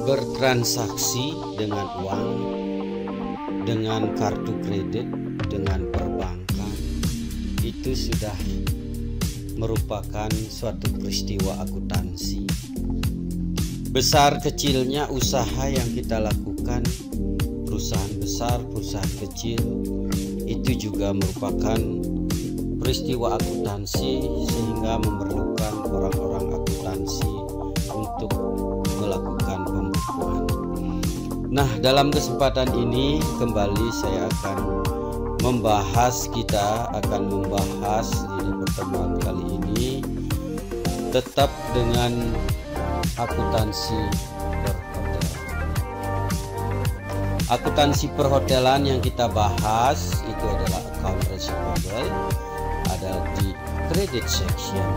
bertransaksi dengan uang, dengan kartu kredit, dengan perbankan, itu sudah merupakan suatu peristiwa akuntansi. Besar kecilnya usaha yang kita lakukan, perusahaan besar, perusahaan kecil, itu juga merupakan peristiwa akuntansi, sehingga memerlukan orang-orang akuntansi untuk melakukan pembukuan. Nah, dalam kesempatan ini kembali saya akan akan membahas di pertemuan kali ini tetap dengan akuntansi perhotelan. Akuntansi perhotelan yang kita bahas itu adalah account receivable, ada di credit section.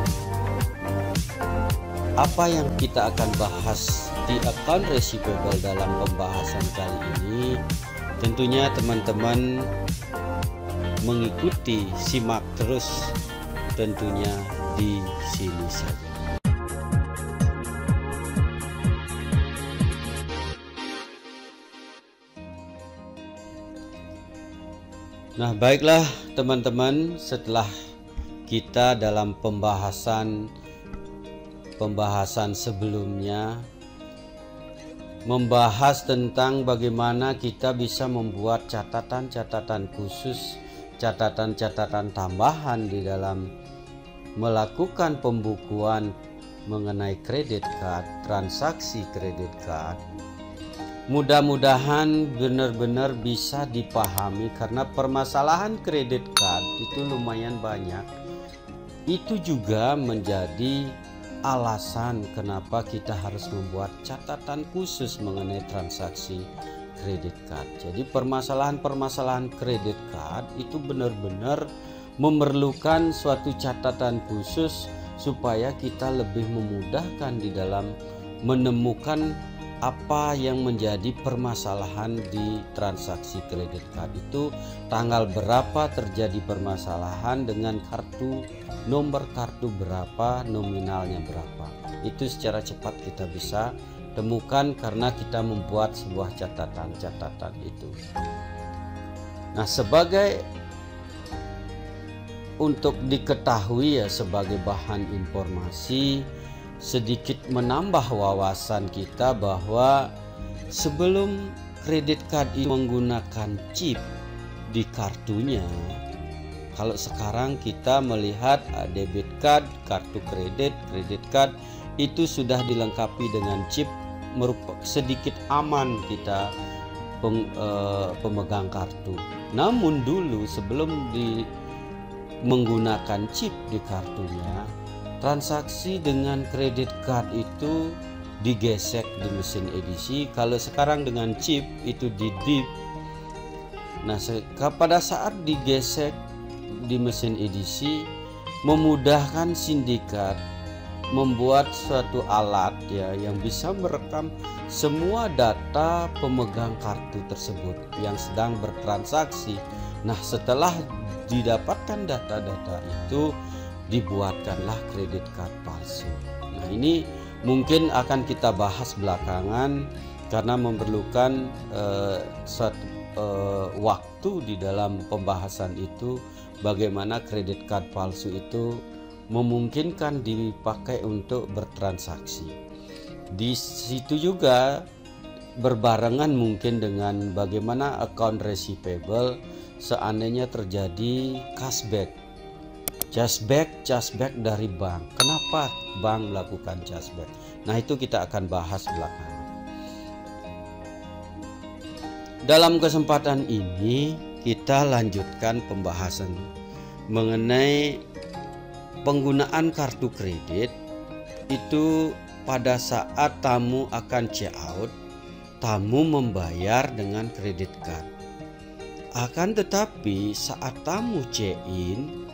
Apa yang kita akan bahas di account receivable dalam pembahasan kali ini, tentunya teman-teman mengikuti, simak terus tentunya di sini saja. Nah, baiklah teman-teman, setelah kita dalam pembahasan sebelumnya membahas tentang bagaimana kita bisa membuat catatan-catatan khusus, catatan-catatan tambahan di dalam melakukan pembukuan mengenai kredit card, transaksi kredit card. Mudah-mudahan benar-benar bisa dipahami, karena permasalahan kredit card itu lumayan banyak. Itu juga menjadi alasan kenapa kita harus membuat catatan khusus mengenai transaksi kredit card. Jadi permasalahan-permasalahan kredit card itu benar-benar memerlukan suatu catatan khusus supaya kita lebih memudahkan di dalam menemukan apa yang menjadi permasalahan di transaksi kredit card itu, tanggal berapa terjadi permasalahan dengan kartu, nomor kartu berapa, nominalnya berapa. Itu secara cepat kita bisa temukan karena kita membuat sebuah catatan-catatan itu. Nah, untuk diketahui ya, sebagai bahan informasi, sedikit menambah wawasan kita bahwa sebelum kredit card ini menggunakan chip di kartunya, kalau sekarang kita melihat debit card, kartu kredit card itu sudah dilengkapi dengan chip, sedikit aman kita pemegang kartu. Namun dulu sebelum menggunakan chip di kartunya, transaksi dengan kredit card itu digesek di mesin edisi. Kalau sekarang dengan chip itu di dip. Nah, pada saat digesek di mesin edisi, memudahkan sindikat membuat suatu alat ya yang bisa merekam semua data pemegang kartu tersebut yang sedang bertransaksi. Nah, setelah didapatkan data-data itu, dibuatkanlah kredit card palsu. Nah, ini mungkin akan kita bahas belakangan karena memerlukan suatu waktu di dalam pembahasan itu, bagaimana kredit card palsu itu memungkinkan dipakai untuk bertransaksi. Di situ juga berbarengan mungkin dengan bagaimana account receivable seandainya terjadi cashback dari bank. Kenapa bank melakukan cashback? Nah, itu kita akan bahas belakangan. Dalam kesempatan ini kita lanjutkan pembahasan mengenai penggunaan kartu kredit itu. Pada saat tamu akan check out, tamu membayar dengan kredit card. Akan tetapi saat tamu check in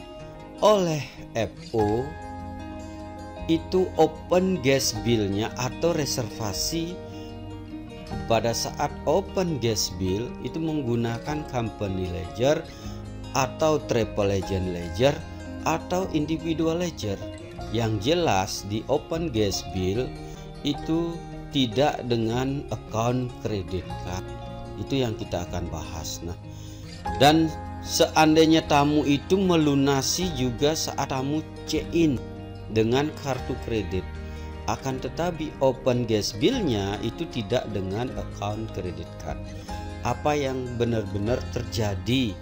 oleh FO, itu open gas bill-nya atau reservasi pada saat open gas bill itu menggunakan company ledger atau travel agent ledger atau individual ledger. Yang jelas di open gas bill itu tidak dengan account credit card. Itu yang kita akan bahas. Nah, dan seandainya tamu itu melunasi juga saat tamu check-in dengan kartu kredit, akan tetapi open gas bill-nya itu tidak dengan account credit card. Apa yang benar-benar terjadi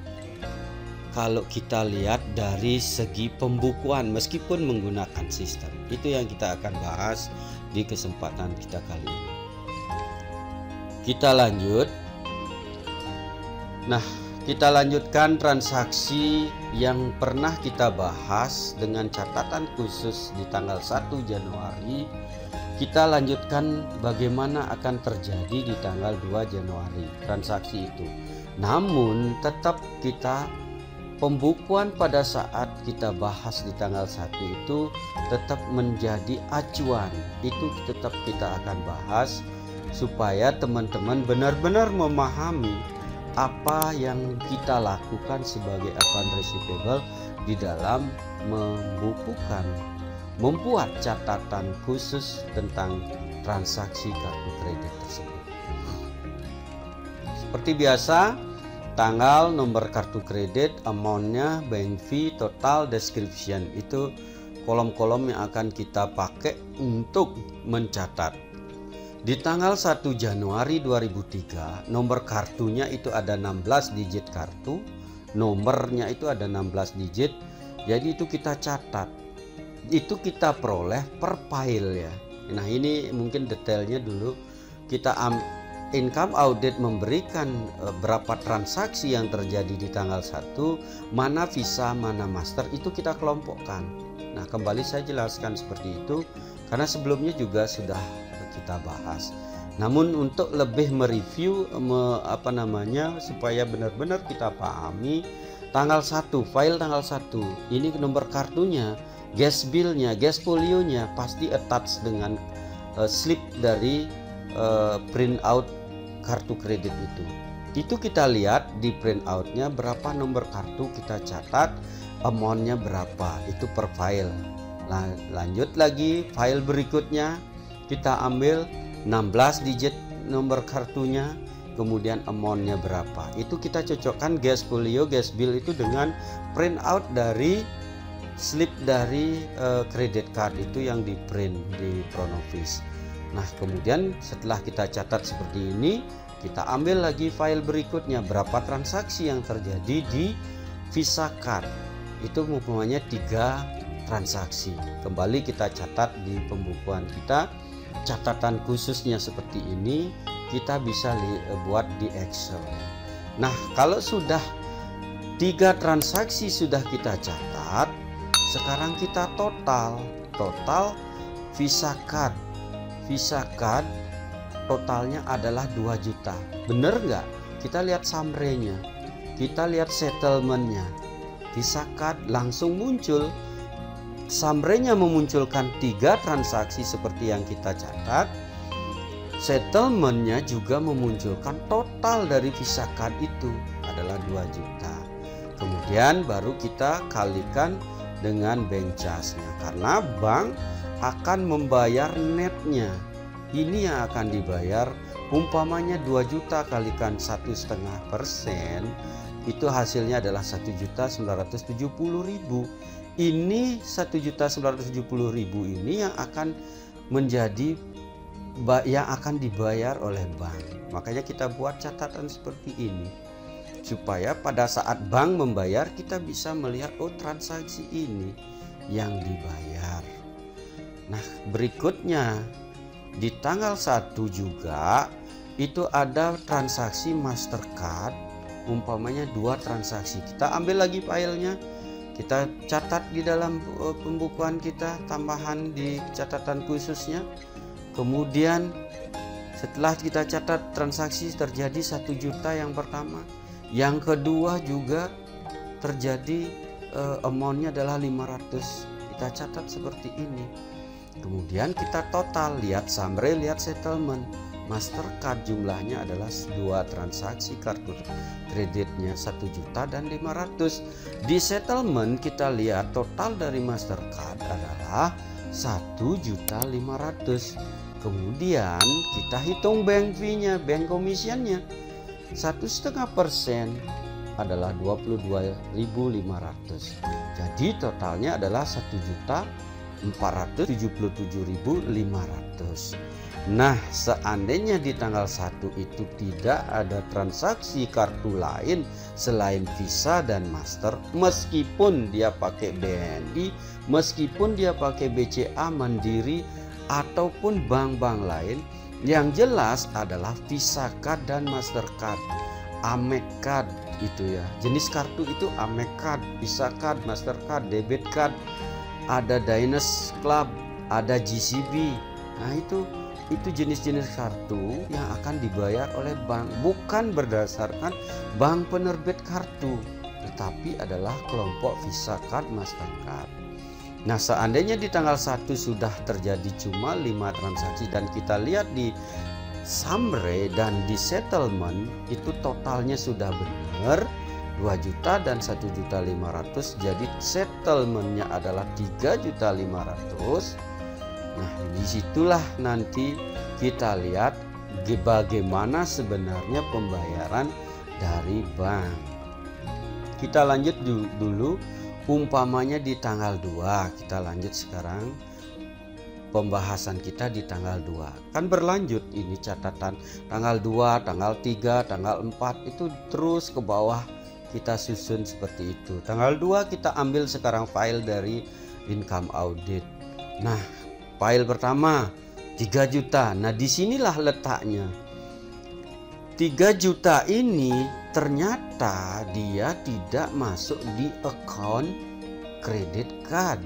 kalau kita lihat dari segi pembukuan meskipun menggunakan sistem, itu yang kita akan bahas di kesempatan kita kali ini. Kita lanjut. Nah, kita lanjutkan transaksi yang pernah kita bahas dengan catatan khusus di tanggal 1 Januari. Kita lanjutkan bagaimana akan terjadi di tanggal 2 Januari transaksi itu. Namun tetap kita pembukuan pada saat kita bahas di tanggal 1 itu tetap menjadi acuan. Itu tetap kita akan bahas supaya teman-teman benar-benar memahami apa yang kita lakukan sebagai account receivable di dalam membuat catatan khusus tentang transaksi kartu kredit tersebut. Seperti biasa, tanggal, nomor kartu kredit, amountnya, bank fee, total, description, itu kolom-kolom yang akan kita pakai untuk mencatat. Di tanggal 1 Januari 2003, nomor kartunya itu ada 16 digit kartu, nomornya itu ada 16 digit. Jadi itu kita catat. Itu kita peroleh per file ya. Nah, ini mungkin detailnya dulu. Kita income audit memberikan berapa transaksi yang terjadi di tanggal 1, mana Visa, mana Master, itu kita kelompokkan. Nah, kembali saya jelaskan seperti itu karena sebelumnya juga sudah kita bahas. Namun untuk lebih mereview supaya benar-benar kita pahami, tanggal 1 file tanggal 1 ini nomor kartunya, gas bill-nya, gas folio-nya pasti attach dengan slip dari print out kartu kredit itu. Itu kita lihat di print out-nya berapa nomor kartu kita catat, amount-nya berapa, itu per file. Lanjut lagi file berikutnya, kita ambil 16 digit nomor kartunya, kemudian amount-nya berapa. Itu kita cocokkan gas folio, gas bill itu dengan print out dari slip dari credit card itu yang di print di Pronovis. Nah, kemudian setelah kita catat seperti ini, kita ambil lagi file berikutnya, berapa transaksi yang terjadi di Visa Card. Itu umpamanya 3 transaksi. Kembali kita catat di pembukuan kita. Catatan khususnya seperti ini kita bisa buat di Excel. Nah, kalau sudah 3 transaksi sudah kita catat, sekarang kita total Visa Card totalnya adalah 2 juta. Bener nggak? Kita lihat summary-nya, kita lihat settlement-nya. Visa Card langsung muncul, summary-nya memunculkan 3 transaksi seperti yang kita catat. Settlement-nya juga memunculkan total dari Visa Card itu adalah 2 juta. Kemudian baru kita kalikan dengan bank charge-nya, karena bank akan membayar netnya. Ini yang akan dibayar, umpamanya 2 juta kalikan 1,5%, itu hasilnya adalah 1.970.000. Ini 1.970.000 ini yang akan dibayar oleh bank. Makanya kita buat catatan seperti ini supaya pada saat bank membayar kita bisa melihat, oh, transaksi ini yang dibayar. Nah, berikutnya di tanggal 1 juga itu ada transaksi Mastercard, umpamanya 2 transaksi. Kita ambil lagi filenya, kita catat di dalam pembukuan kita, tambahan di catatan khususnya. Kemudian setelah kita catat transaksi terjadi 1 juta yang pertama, yang kedua juga terjadi amount-nya adalah 500. Kita catat seperti ini. Kemudian kita total, lihat summary, lihat settlement. Mastercard jumlahnya adalah 2 transaksi kartu kreditnya 1 juta dan 500. Di settlement kita lihat total dari Mastercard adalah 1.500.000. Kemudian kita hitung bank fee-nya, bank commission-nya. 1,5% adalah 22.500. Jadi totalnya adalah 1.477.500. Nah, seandainya di tanggal 1 itu tidak ada transaksi kartu lain selain Visa dan Master, meskipun dia pakai BNI, meskipun dia pakai BCA, Mandiri, ataupun bank-bank lain, yang jelas adalah Visa Card dan Mastercard, Amex Card itu ya. Jenis kartu itu Amex Card, Visa Card, Mastercard, Debit Card, ada Diners Club, ada GCB. Nah, itu jenis-jenis kartu yang akan dibayar oleh bank, bukan berdasarkan bank penerbit kartu, tetapi adalah kelompok Visa Card, Mastercard. Nah, seandainya di tanggal 1 sudah terjadi cuma 5 transaksi dan kita lihat di summary dan di settlement itu totalnya sudah benar 2 juta dan 1.500.000, jadi settlementnya adalah 3.500.000. Nah, disitulah nanti kita lihat bagaimana sebenarnya pembayaran dari bank. Kita lanjut dulu, umpamanya di tanggal 2, kita lanjut sekarang pembahasan kita di tanggal 2. Kan berlanjut ini catatan tanggal 2, tanggal 3, tanggal 4 itu terus ke bawah kita susun seperti itu. Tanggal 2 kita ambil sekarang file dari income audit. Nah, file pertama 3 juta. Nah, disinilah letaknya. 3 juta ini ternyata dia tidak masuk di account credit card,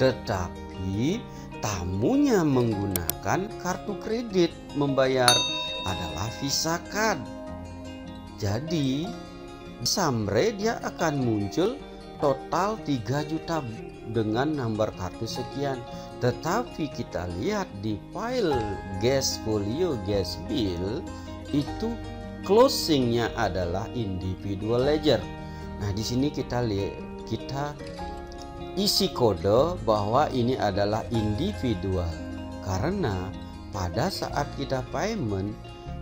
tetapi tamunya menggunakan kartu kredit membayar adalah Visa Card. Jadi summary dia akan muncul total 3 juta dengan nomor kartu sekian. Tetapi kita lihat di file gas folio, gas bill itu closingnya adalah individual ledger. Nah, di sini kita lihat, kita isi kode bahwa ini adalah individual, karena pada saat kita payment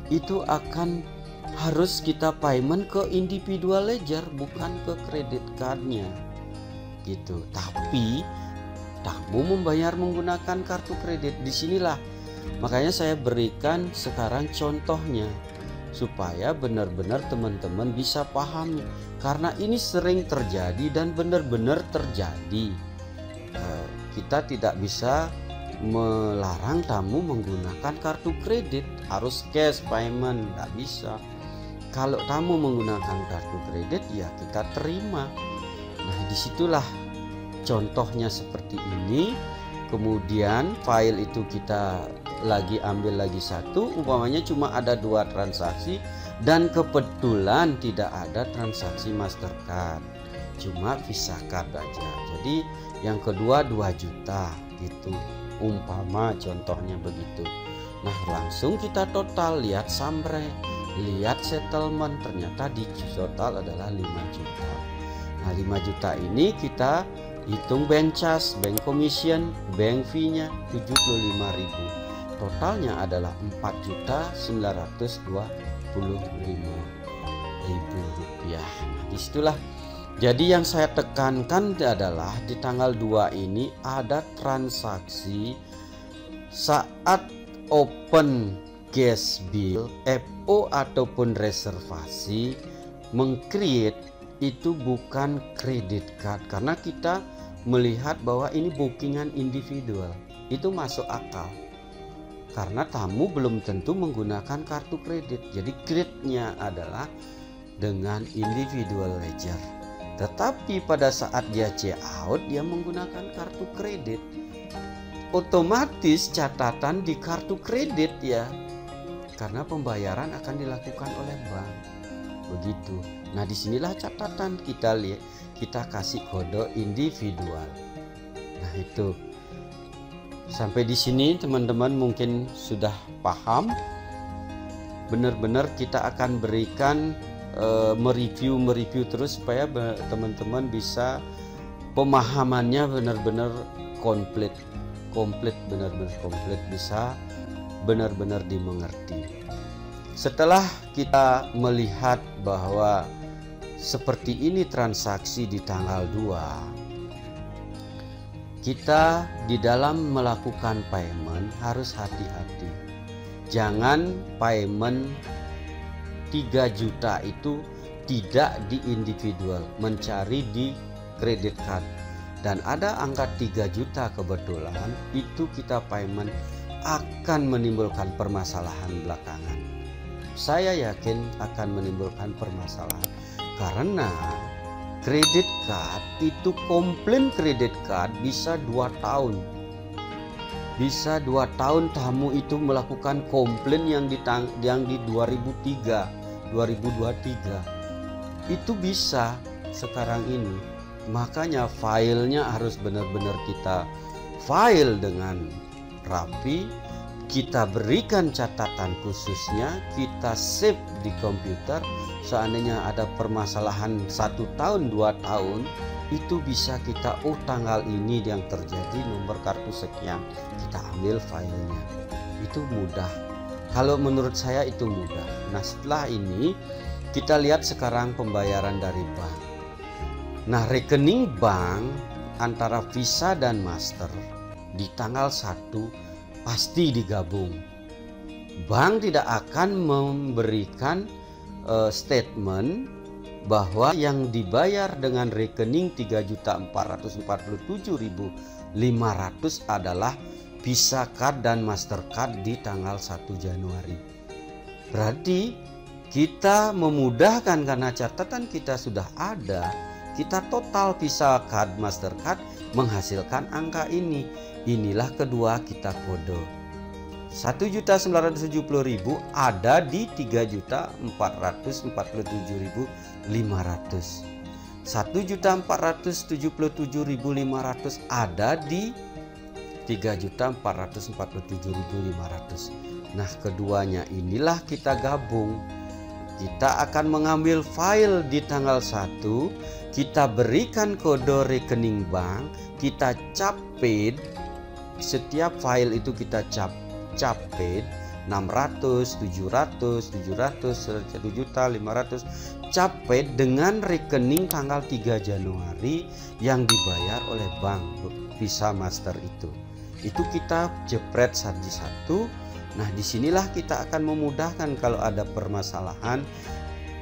itu akan harus kita payment ke individual ledger, bukan ke credit cardnya gitu. Tapi tamu membayar menggunakan kartu kredit. Disinilah makanya saya berikan sekarang contohnya supaya benar-benar teman-teman bisa pahami, karena ini sering terjadi dan benar-benar terjadi. Kita tidak bisa melarang tamu menggunakan kartu kredit, harus cash payment, tidak bisa. Kalau tamu menggunakan kartu kredit ya kita terima. Nah, disitulah contohnya seperti ini. Kemudian file itu kita ambil lagi satu, umpamanya cuma ada 2 transaksi dan kebetulan tidak ada transaksi Mastercard, cuma Visa Card aja. Jadi yang kedua 2 juta gitu, umpama contohnya begitu. Nah, langsung kita total, lihat summary, lihat settlement, ternyata di total adalah 5 juta. Nah, 5 juta ini kita hitung bank charge, bank commission, bank fee-nya 75.000. Totalnya adalah 4.925.000 rupiah. Nah, disitulah. Jadi yang saya tekankan adalah di tanggal 2 ini ada transaksi saat open gas bill, FO ataupun reservasi, meng-create itu bukan kredit card, karena kita melihat bahwa ini bookingan individual, itu masuk akal karena tamu belum tentu menggunakan kartu kredit. Jadi create-nya adalah dengan individual ledger, tetapi pada saat dia check out dia menggunakan kartu kredit, otomatis catatan di kartu kredit ya, karena pembayaran akan dilakukan oleh bank begitu. Nah, disinilah catatan kita lihat, kita kasih kode individual. Nah, itu sampai di sini teman-teman mungkin sudah paham. Benar-benar kita akan berikan mereview terus supaya teman-teman bisa pemahamannya benar-benar komplit. komplit, benar-benar komplit, bisa benar-benar dimengerti. Setelah kita melihat bahwa seperti ini transaksi di tanggal 2, kita di dalam melakukan payment harus hati-hati. Jangan payment 3 juta itu tidak di individual, mencari di credit card. Dan ada angka 3 juta kebetulan, itu kita payment akan menimbulkan permasalahan belakangan. Saya yakin akan menimbulkan permasalahan karena kredit card itu, komplain kredit card bisa 2 tahun. Bisa 2 tahun tamu itu melakukan komplain yang di 2003, 2023. Itu bisa sekarang ini. Makanya filenya harus benar-benar kita file dengan rapi, kita berikan catatan khususnya, kita save di komputer. Seandainya ada permasalahan 1 tahun 2 tahun, itu bisa kita, oh tanggal ini yang terjadi, nomor kartu sekian, kita ambil filenya. Itu mudah. Kalau menurut saya itu mudah. Nah, setelah ini kita lihat sekarang pembayaran dari bank. Nah, rekening bank antara Visa dan Master di tanggal 1 pasti digabung. Bank tidak akan memberikan statement bahwa yang dibayar dengan rekening 3.447.500 adalah Visa Card dan Mastercard di tanggal 1 Januari. Berarti kita memudahkan karena catatan kita sudah ada. Kita total Visa Card, Mastercard menghasilkan angka ini. Inilah kedua kita kode. 1.970.000 ada di 3.447.500. 1.477.500 ada di 3.447.500. Nah, keduanya inilah kita gabung. Kita akan mengambil file di tanggal 1, kita berikan kode rekening bank, kita cap paid. Setiap file itu kita cap paid 600, 700, 1.500.000 cap paid dengan rekening tanggal 3 Januari yang dibayar oleh bank Visa Master itu. Itu kita jepret satu-satu. Nah, disinilah kita akan memudahkan kalau ada permasalahan.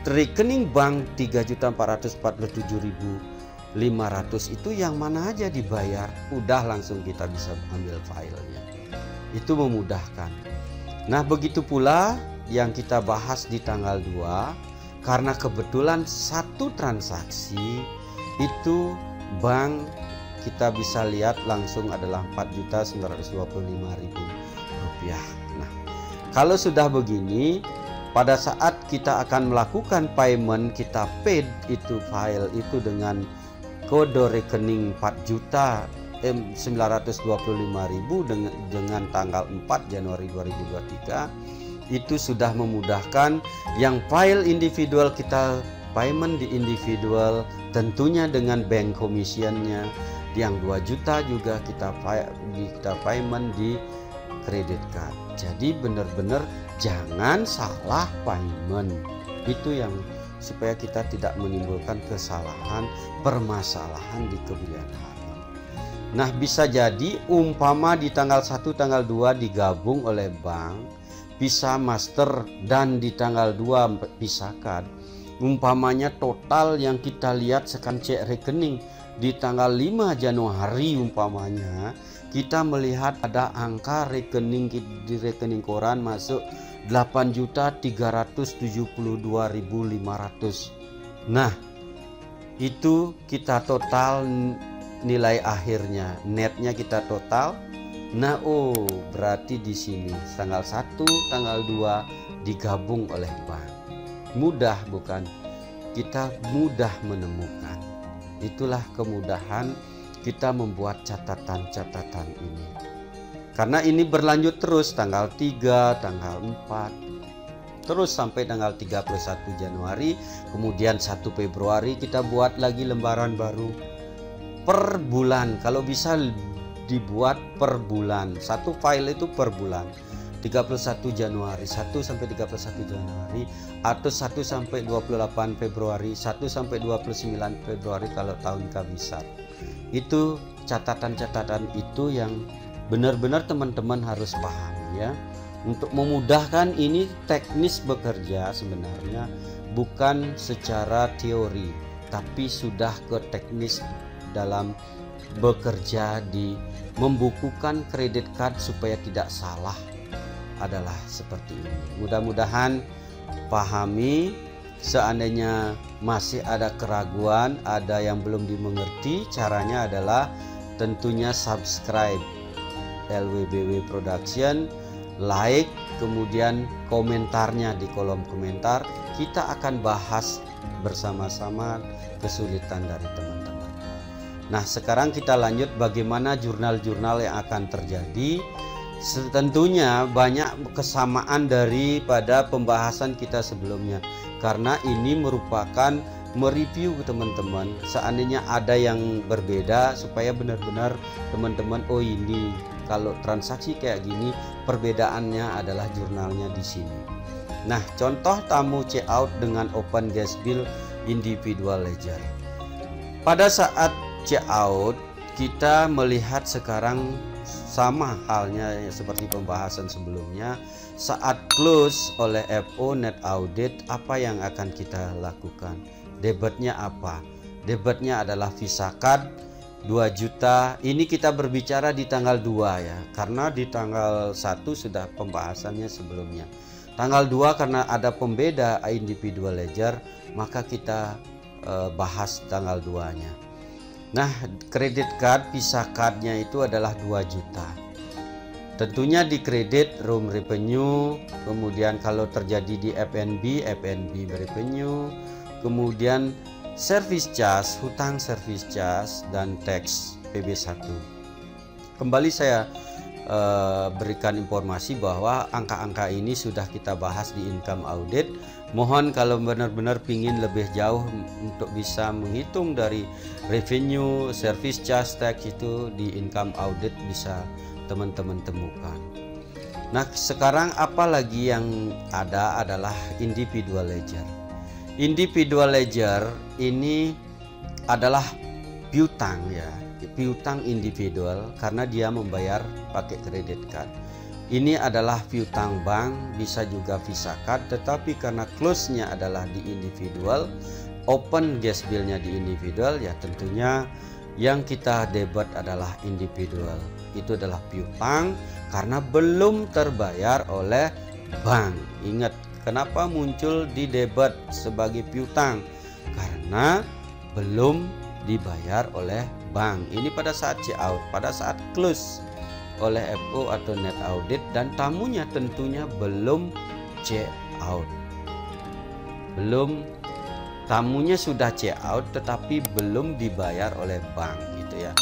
Rekening bank 3.447.500 itu yang mana aja dibayar, udah langsung kita bisa ambil filenya. Itu memudahkan. Nah, begitu pula yang kita bahas di tanggal 2, karena kebetulan satu transaksi itu bank kita bisa lihat langsung adalah 4.925.000 rupiah. Nah, kalau sudah begini, pada saat kita akan melakukan payment, kita paid itu file itu dengan kode rekening 4.925.000 dengan tanggal 4 Januari 2023, itu sudah memudahkan. Yang file individual kita payment di individual, tentunya dengan bank commissionnya. Yang 2 juta juga kita payment di credit card. Jadi benar-benar jangan salah payment. Itu yang supaya kita tidak menimbulkan kesalahan, permasalahan di kemudian hari. Nah, bisa jadi umpama di tanggal 1, tanggal 2 digabung oleh bank Visa Master dan di tanggal 2 Visa Card. Umpamanya total yang kita lihat sekarang cek rekening di tanggal 5 Januari umpamanya, kita melihat ada angka rekening di rekening koran masuk 8.372.500. Nah, itu kita total nilai akhirnya, netnya kita total. Nah, oh berarti di sini tanggal 1, tanggal 2 digabung oleh bank. Mudah bukan? Kita mudah menemukan. Itulah kemudahan kita membuat catatan-catatan ini. Karena ini berlanjut terus tanggal 3, tanggal 4, terus sampai tanggal 31 Januari, kemudian 1 Februari kita buat lagi lembaran baru per bulan. Kalau bisa dibuat per bulan. Satu file itu per bulan. 31 Januari, 1 sampai 31 Januari, atau 1 sampai 28 Februari, 1 sampai 29 Februari kalau tahun kabisat. Itu catatan-catatan itu yang benar-benar teman-teman harus pahami ya. Untuk memudahkan, ini teknis bekerja sebenarnya, bukan secara teori, tapi sudah ke teknis dalam bekerja di membukukan kredit card supaya tidak salah. Adalah seperti ini. Mudah-mudahan pahami. Seandainya masih ada keraguan, ada yang belum dimengerti, caranya adalah tentunya subscribe LWBW Production, like, kemudian komentarnya di kolom komentar. Kita akan bahas bersama-sama kesulitan dari teman-teman. Nah, sekarang kita lanjut bagaimana jurnal-jurnal yang akan terjadi. Tentunya banyak kesamaan daripada pembahasan kita sebelumnya, karena ini merupakan mereview teman-teman. Seandainya ada yang berbeda supaya benar-benar teman-teman, oh ini kalau transaksi kayak gini perbedaannya adalah jurnalnya di sini. Nah, contoh tamu checkout dengan open gas bill individual ledger. Pada saat checkout kita melihat sekarang sama halnya seperti pembahasan sebelumnya. Saat close oleh FO net audit, apa yang akan kita lakukan? Debitnya apa? Debitnya adalah Visa Card 2 juta. Ini kita berbicara di tanggal 2 ya, karena di tanggal 1 sudah pembahasannya sebelumnya. Tanggal 2 karena ada pembeda individual ledger, maka kita bahas tanggal 2-nya. Nah, kredit card Visa Card-nya itu adalah 2 juta. Tentunya di kredit room revenue, kemudian kalau terjadi di F&B revenue, kemudian service charge, hutang service charge, dan tax PB1. Kembali saya berikan informasi bahwa angka-angka ini sudah kita bahas di income audit. Mohon kalau benar-benar ingin lebih jauh untuk bisa menghitung dari revenue, service charge, tax itu di income audit bisa teman-teman temukan. Nah, sekarang apalagi yang ada adalah individual ledger. Individual ledger ini adalah piutang ya, piutang individual karena dia membayar pakai kredit card. Ini adalah piutang bank, bisa juga Visa Card, tetapi karena close-nya adalah di individual, open gas bill-nya di individual, ya tentunya yang kita debit adalah individual. Itu adalah piutang karena belum terbayar oleh bank. Ingat, kenapa muncul di debit sebagai piutang? Karena belum dibayar oleh bank. Ini pada saat check out, pada saat close oleh FO atau net audit, dan tamunya tentunya belum check out. Tamunya sudah check out tetapi belum dibayar oleh bank gitu ya.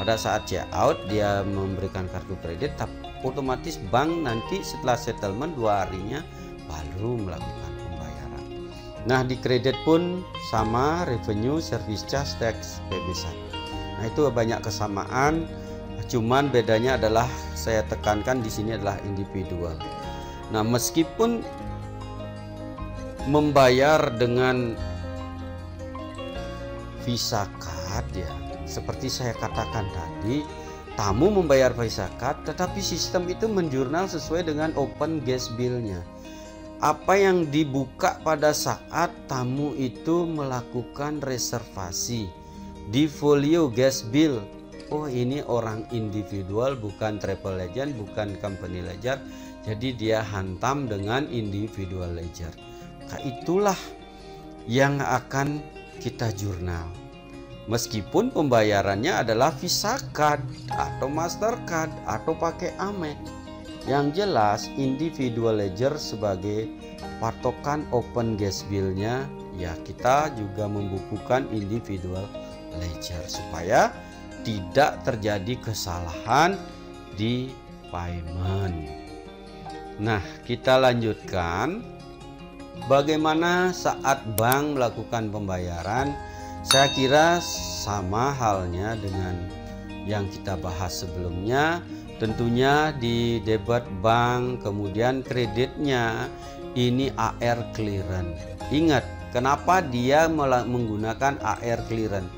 Pada saat check out dia memberikan kartu kredit, otomatis bank nanti setelah settlement 2 harinya baru melakukan pembayaran. Nah, di kredit pun sama, revenue, service charge, tax, PB1. Nah, itu banyak kesamaan. Cuman bedanya adalah saya tekankan di sini adalah individual. Nah, meskipun membayar dengan Visa Card ya, seperti saya katakan tadi, tamu membayar Visa Card, tetapi sistem itu menjurnal sesuai dengan open gas bill-nya. Apa yang dibuka pada saat tamu itu melakukan reservasi di folio gas bill. Oh, ini orang individual, bukan travel legend, bukan company ledger, jadi dia hantam dengan individual ledger. Nah, itulah yang akan kita jurnal. Meskipun pembayarannya adalah Visa Card atau Mastercard atau pakai Amex, yang jelas individual ledger sebagai patokan open gas bill-nya, ya kita juga membukukan individual ledger supaya tidak terjadi kesalahan di payment. Nah, kita lanjutkan bagaimana saat bank melakukan pembayaran. Saya kira sama halnya dengan yang kita bahas sebelumnya. Tentunya di debit bank, kemudian kreditnya ini AR clearance. Ingat, kenapa dia menggunakan AR clearance?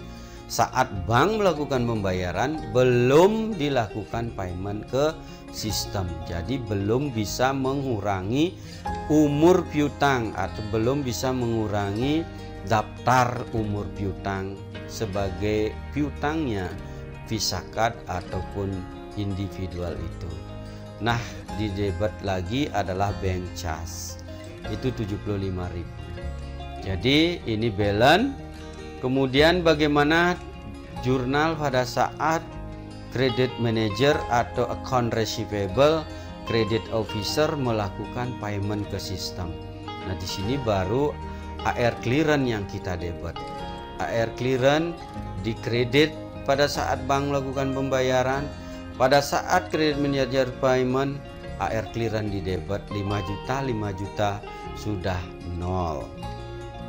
Saat bank melakukan pembayaran belum dilakukan payment ke sistem, jadi belum bisa mengurangi umur piutang atau belum bisa mengurangi daftar umur piutang sebagai piutangnya Visa Card ataupun individual itu. Nah, di debit lagi adalah bank charge, itu 75.000. Jadi ini balance. Kemudian bagaimana jurnal pada saat credit manager atau account receivable credit officer melakukan payment ke sistem. Nah, di sini baru AR clearance yang kita debit. AR clearance di kredit pada saat bank melakukan pembayaran. Pada saat credit manager payment, AR clearance di debit 5 juta sudah nol.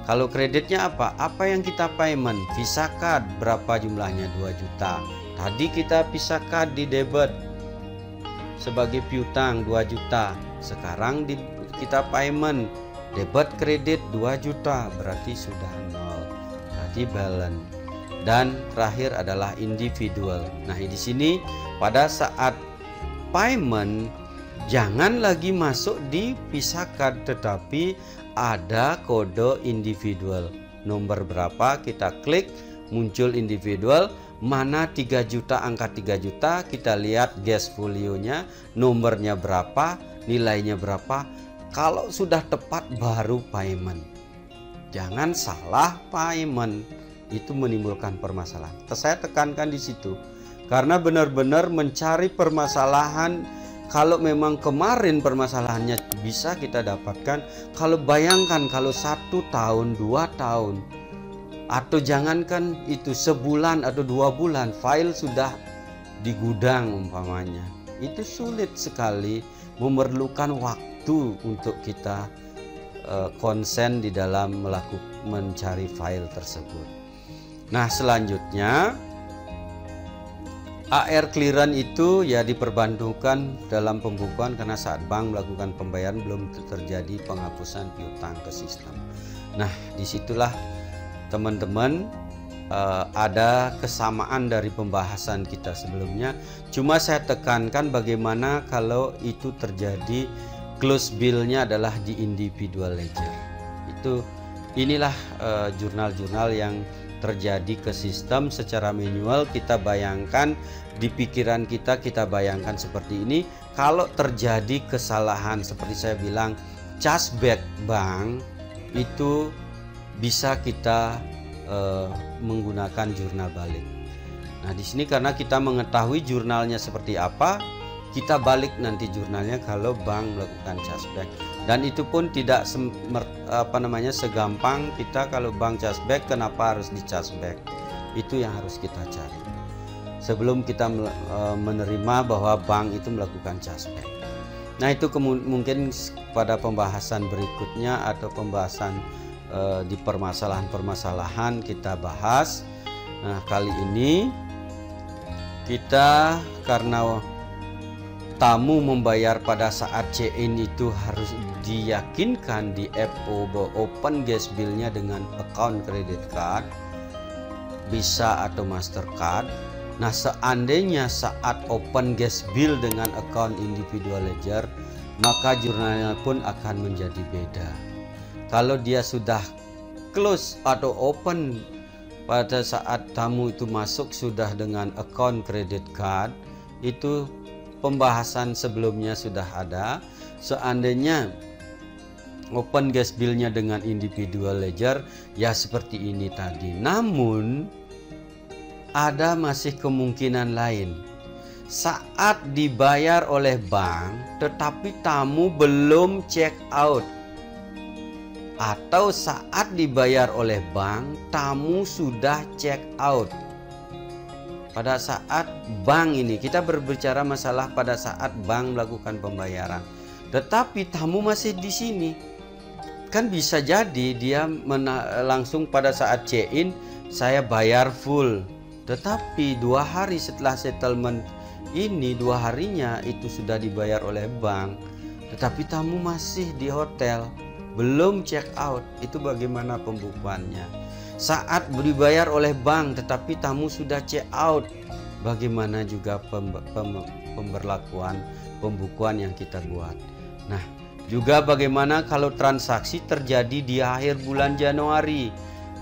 Kalau kreditnya apa? Apa yang kita payment? Visa Card berapa jumlahnya? 2 juta. Tadi kita Visa Card di debit sebagai piutang 2 juta. Sekarang kita payment debit kredit 2 juta, berarti sudah nol. Berarti balance. Dan terakhir adalah individual. Nah, di sini pada saat payment jangan lagi masuk di Visa Card, tetapi ada kode individual. Nomor berapa kita klik, muncul individual. Mana 3 juta, angka 3 juta, kita lihat gas folionya, nomornya berapa, nilainya berapa. Kalau sudah tepat baru payment. Jangan salah payment, itu menimbulkan permasalahan. Saya tekankan di situ karena benar-benar mencari permasalahan. Kalau memang kemarin permasalahannya bisa kita dapatkan, kalau bayangkan kalau 1 tahun 2 tahun, atau jangankan itu sebulan atau 2 bulan file sudah di gudang umpamanya, itu sulit sekali, memerlukan waktu untuk kita konsen di dalam mencari file tersebut. Nah, selanjutnya AR clearance itu ya diperbantukan dalam pembukuan karena saat bank melakukan pembayaran belum terjadi penghapusan piutang ke sistem. Nah, disitulah teman-teman ada kesamaan dari pembahasan kita sebelumnya. Cuma saya tekankan bagaimana kalau itu terjadi close bill-nya adalah di individual ledger. Inilah jurnal-jurnal yang terjadi ke sistem secara manual. Kita bayangkan di pikiran kita bayangkan seperti ini. Kalau terjadi kesalahan seperti saya bilang, chargeback bank itu bisa kita menggunakan jurnal balik. Nah, di sini karena kita mengetahui jurnalnya seperti apa, kita balik nanti jurnalnya kalau bank melakukan chargeback. Dan itu pun tidak segampang kita kalau bank chargeback, kenapa harus di chargeback? Itu yang harus kita cari sebelum kita menerima bahwa bank itu melakukan chargeback. Nah, itu mungkin pada pembahasan berikutnya atau pembahasan di permasalahan-permasalahan kita bahas. Nah, kali ini kita karena tamu membayar pada saat check-in itu harus diyakinkan di FO bahwa open gas bill-nya dengan account credit card, Visa atau Mastercard. Nah, seandainya saat open gas bill dengan account individual ledger, maka jurnalnya pun akan menjadi beda. Kalau dia sudah close atau open pada saat tamu itu masuk sudah dengan account credit card, itu pembahasan sebelumnya sudah ada. Seandainya open gas bill-nya dengan individual ledger, ya seperti ini tadi. Namun ada masih kemungkinan lain. Saat dibayar oleh bank tetapi tamu belum check out, atau saat dibayar oleh bank tamu sudah check out. Pada saat bank ini kita berbicara masalah pada saat bank melakukan pembayaran, tetapi tamu masih di sini. Kan bisa jadi dia langsung pada saat check-in saya bayar full, Tetapi 2 hari setelah settlement ini, 2 harinya itu sudah dibayar oleh bank, tetapi tamu masih di hotel, belum check out. Itu bagaimana pembukuannya? Saat dibayar oleh bank tetapi tamu sudah check out, bagaimana juga pemberlakuan pembukuan yang kita buat? Nah, juga bagaimana kalau transaksi terjadi di akhir bulan Januari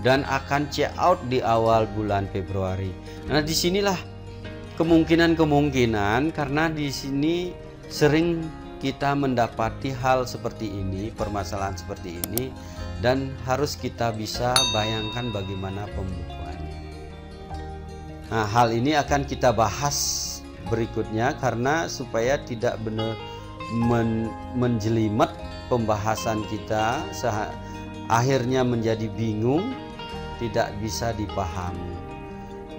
dan akan check out di awal bulan Februari. Nah, disinilah kemungkinan karena di sini sering kita mendapati hal seperti ini, permasalahan seperti ini, dan harus kita bisa bayangkan bagaimana pembukuannya. Nah, hal ini akan kita bahas berikutnya karena supaya tidak benar menjelimet pembahasan kita, akhirnya menjadi bingung, tidak bisa dipahami.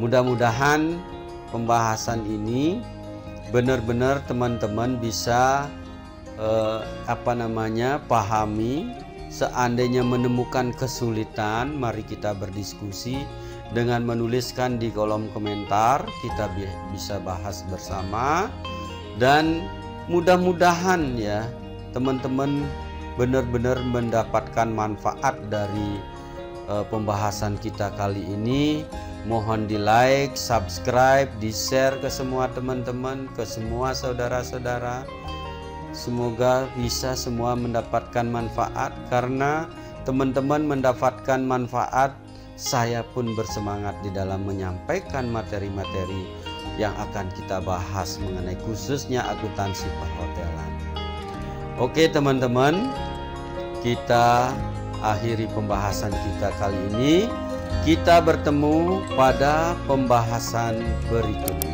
Mudah-mudahan pembahasan ini benar-benar teman-teman bisa pahami. Seandainya menemukan kesulitan, mari kita berdiskusi dengan menuliskan di kolom komentar, kita bisa bahas bersama. Dan mudah-mudahan ya teman-teman benar-benar mendapatkan manfaat dari pembahasan kita kali ini. Mohon di like, subscribe, di share ke semua teman-teman, ke semua saudara-saudara. Semoga bisa semua mendapatkan manfaat. Karena teman-teman mendapatkan manfaat, saya pun bersemangat di dalam menyampaikan materi-materi yang akan kita bahas mengenai khususnya akuntansi perhotelan. Oke teman-teman, kita akhiri pembahasan kita kali ini. Kita bertemu pada pembahasan berikutnya.